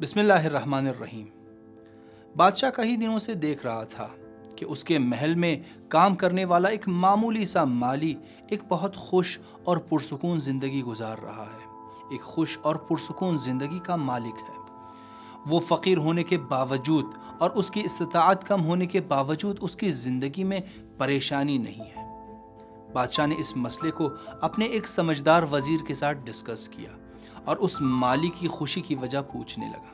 बिस्मिल्लाहिर्रहमानिर्रहीम। बादशाह कई दिनों से देख रहा था कि उसके महल में काम करने वाला एक मामूली सा माली एक बहुत खुश और पुरसुकून ज़िंदगी गुजार रहा है। एक खुश और पुरसुकून ज़िंदगी का मालिक है। वो फ़कीर होने के बावजूद और उसकी इस्तिताअत कम होने के बावजूद उसकी ज़िंदगी में परेशानी नहीं है। बादशाह ने इस मसले को अपने एक समझदार वज़ीर के साथ डिस्कस किया और उस माली की खुशी की वजह पूछने लगा।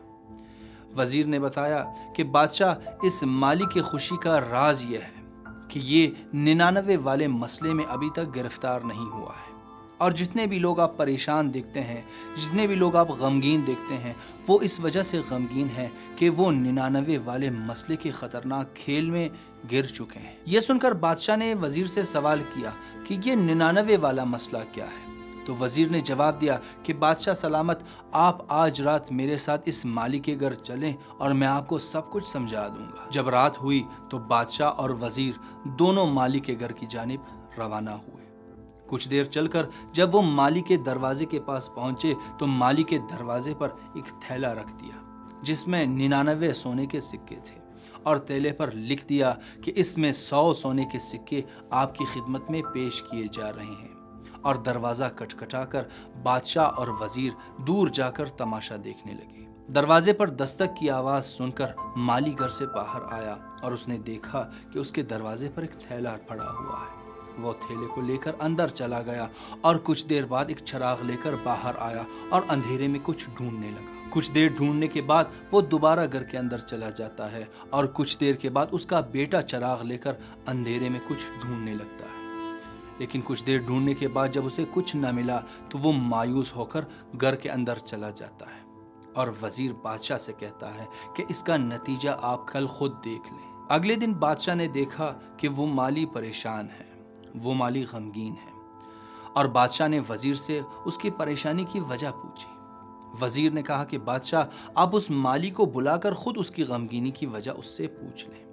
वज़ीर ने बताया कि बादशाह, इस माली की खुशी का राज यह है कि ये 99 वाले मसले में अभी तक गिरफ्तार नहीं हुआ है। और जितने भी लोग आप परेशान देखते हैं, जितने भी लोग आप गमगीन देखते हैं, वो इस वजह से गमगीन हैं कि वो 99 वाले मसले के ख़तरनाक खेल में गिर चुके हैं। ये सुनकर बादशाह ने वज़ीर से सवाल किया कि ये 99 वाला मसला क्या है। तो वज़ीर ने जवाब दिया कि बादशाह सलामत, आप आज रात मेरे साथ इस माली के घर चलें और मैं आपको सब कुछ समझा दूंगा। जब रात हुई तो बादशाह और वज़ीर दोनों माली के घर की जानिब रवाना हुए। कुछ देर चलकर जब वो माली के दरवाजे के पास पहुंचे तो माली के दरवाजे पर एक थैला रख दिया जिसमें 99 सोने के सिक्के थे और थैले पर लिख दिया कि इसमें 100 सोने के सिक्के आपकी खिदमत में पेश किए जा रहे हैं। और दरवाज़ा खटखटाकर बादशाह और वज़ीर दूर जाकर तमाशा देखने लगे। दरवाजे पर दस्तक की आवाज़ सुनकर माली घर से बाहर आया और उसने देखा कि उसके दरवाजे पर एक थैला पड़ा हुआ है। वो थैले को लेकर अंदर चला गया और कुछ देर बाद एक चिराग लेकर बाहर आया और अंधेरे में कुछ ढूंढने लगा। कुछ देर ढूंढने के बाद वो दोबारा घर के अंदर चला जाता है और कुछ देर के बाद उसका बेटा चिराग लेकर अंधेरे में कुछ ढूंढने लगता है। लेकिन कुछ देर ढूंढने के बाद जब उसे कुछ न मिला तो वो मायूस होकर घर के अंदर चला जाता है और वज़ीर बादशाह से कहता है कि इसका नतीजा आप कल खुद देख लें। अगले दिन बादशाह ने देखा कि वो माली परेशान है, वो माली गमगीन है और बादशाह ने वज़ीर से उसकी परेशानी की वजह पूछी। वज़ीर ने कहा कि बादशाह, आप उस माली को बुलाकर खुद उसकी गमगीनी की वजह उससे पूछ लें।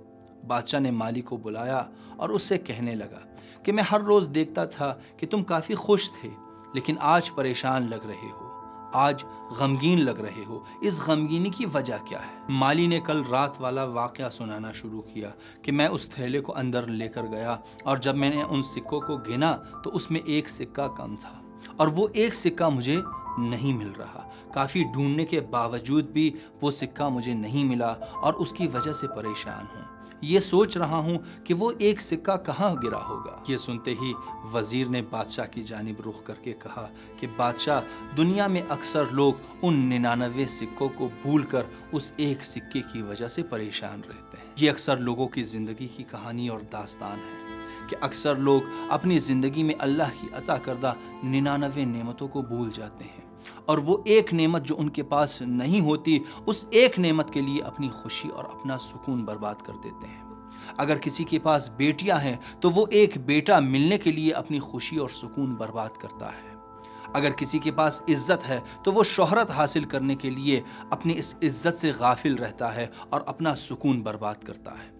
बादशाह ने माली को बुलाया और उससे कहने लगा कि मैं हर रोज़ देखता था कि तुम काफ़ी खुश थे, लेकिन आज परेशान लग रहे हो, आज गमगीन लग रहे हो। इस गमगीनी की वजह क्या है? माली ने कल रात वाला वाक़या सुनाना शुरू किया कि मैं उस थैले को अंदर लेकर गया और जब मैंने उन सिक्कों को गिना तो उसमें एक सिक्का कम था और वो एक सिक्का मुझे नहीं मिल रहा। काफ़ी ढूंढने के बावजूद भी वो सिक्का मुझे नहीं मिला और उसकी वजह से परेशान हूँ। ये सोच रहा हूँ कि वो एक सिक्का कहाँ गिरा होगा। ये सुनते ही वज़ीर ने बादशाह की जानिब रुख करके कहा कि बादशाह, दुनिया में अक्सर लोग उन 99 सिक्कों को भूलकर उस एक सिक्के की वजह से परेशान रहते हैं। ये अक्सर लोगों की ज़िंदगी की कहानी और दास्तान है कि अक्सर लोग अपनी ज़िंदगी में अल्लाह की अता करदा 99 नेमतों को भूल जाते हैं और वो एक नेमत जो उनके पास नहीं होती, उस एक नेमत के लिए अपनी खुशी और अपना सुकून बर्बाद कर देते हैं। अगर किसी के पास बेटियां हैं तो वो एक बेटा मिलने के लिए अपनी खुशी और सुकून बर्बाद करता है। अगर किसी के पास इज्जत है तो वो शोहरत हासिल करने के लिए अपनी इस इज्जत से गाफिल रहता है और अपना सुकून बर्बाद करता है।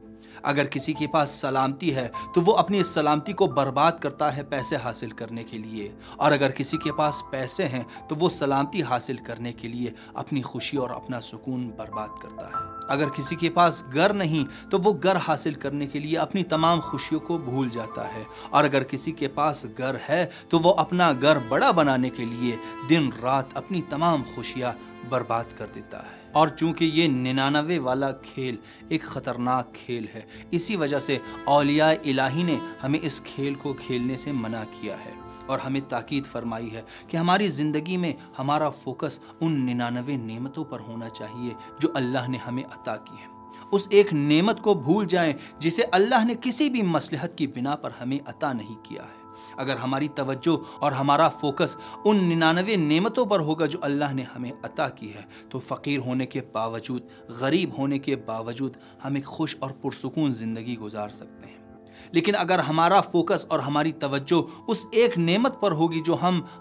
अगर किसी के पास सलामती है तो वो अपनी इस सलामती को बर्बाद करता है पैसे हासिल करने के लिए, और अगर किसी के पास पैसे हैं तो वो सलामती हासिल करने के लिए अपनी खुशी और अपना सुकून बर्बाद करता है। अगर किसी के पास घर नहीं तो वो घर हासिल करने के लिए अपनी तमाम खुशियों को भूल जाता है, और अगर किसी के पास घर है तो वो अपना घर बड़ा बनाने के लिए दिन रात अपनी तमाम खुशियाँ बर्बाद कर देता है। और चूंकि ये 99 वाला खेल एक ख़तरनाक खेल है, इसी वजह से औलिया इलाही ने हमें इस खेल को खेलने से मना किया है और हमें ताकीद फरमाई है कि हमारी ज़िंदगी में हमारा फोकस उन 99 नेमतों पर होना चाहिए जो अल्लाह ने हमें अता की है। उस एक नेमत को भूल जाएं जिसे अल्लाह ने किसी भी मसलहत की बिना पर हमें अता नहीं किया है। अगर हमारी तवज्जो और हमारा फोकस उन 99 नेमतों पर होगा जो अल्लाह ने हमें अता की है तो फ़कीर होने के बावजूद, गरीब होने के बावजूद हम एक खुश और पुरसुकून ज़िंदगी गुजार सकते हैं। لیکن اگر ہمارا فوکس اور ہماری توجہ اس ایک نعمت پر ہوگی جو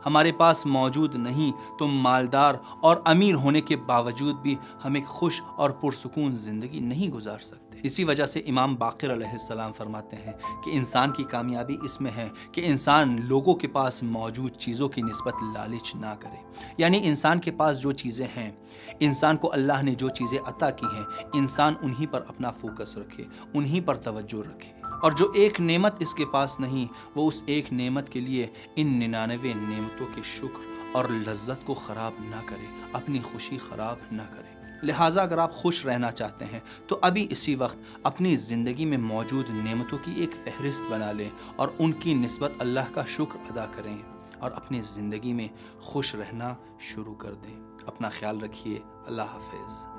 ہمارے پاس موجود نہیں، تو مالدار اور امیر ہونے کے باوجود بھی ہم ایک خوش اور پرسکون زندگی نہیں گزار سکتے۔ اسی وجہ سے امام باقر علیہ السلام فرماتے ہیں کہ انسان کی کامیابی اس میں ہے کہ انسان لوگوں کے پاس موجود چیزوں کی نسبت لالچ نہ کرے۔ یعنی انسان کے پاس جو چیزیں ہیں، انسان کو اللہ نے جو چیزیں عطا کی ہیں، انسان انہی پر اپنا فوکس رکھے، انہی پر توجہ رکھے، اور جو ایک نعمت اس کے پاس نہیں، وہ اس ایک نعمت کے لیے ان 99 نعمتوں کے شکر اور لذت کو خراب نہ کرے، اپنی خوشی خراب نہ کرے۔ لہٰذا اگر آپ خوش رہنا چاہتے ہیں تو ابھی اسی وقت اپنی زندگی میں موجود نعمتوں کی ایک فہرست بنا لیں اور ان کی نسبت اللہ کا شکر ادا کریں اور اپنی زندگی میں خوش رہنا شروع کر دیں۔ اپنا خیال رکھیے۔ اللہ حافظ۔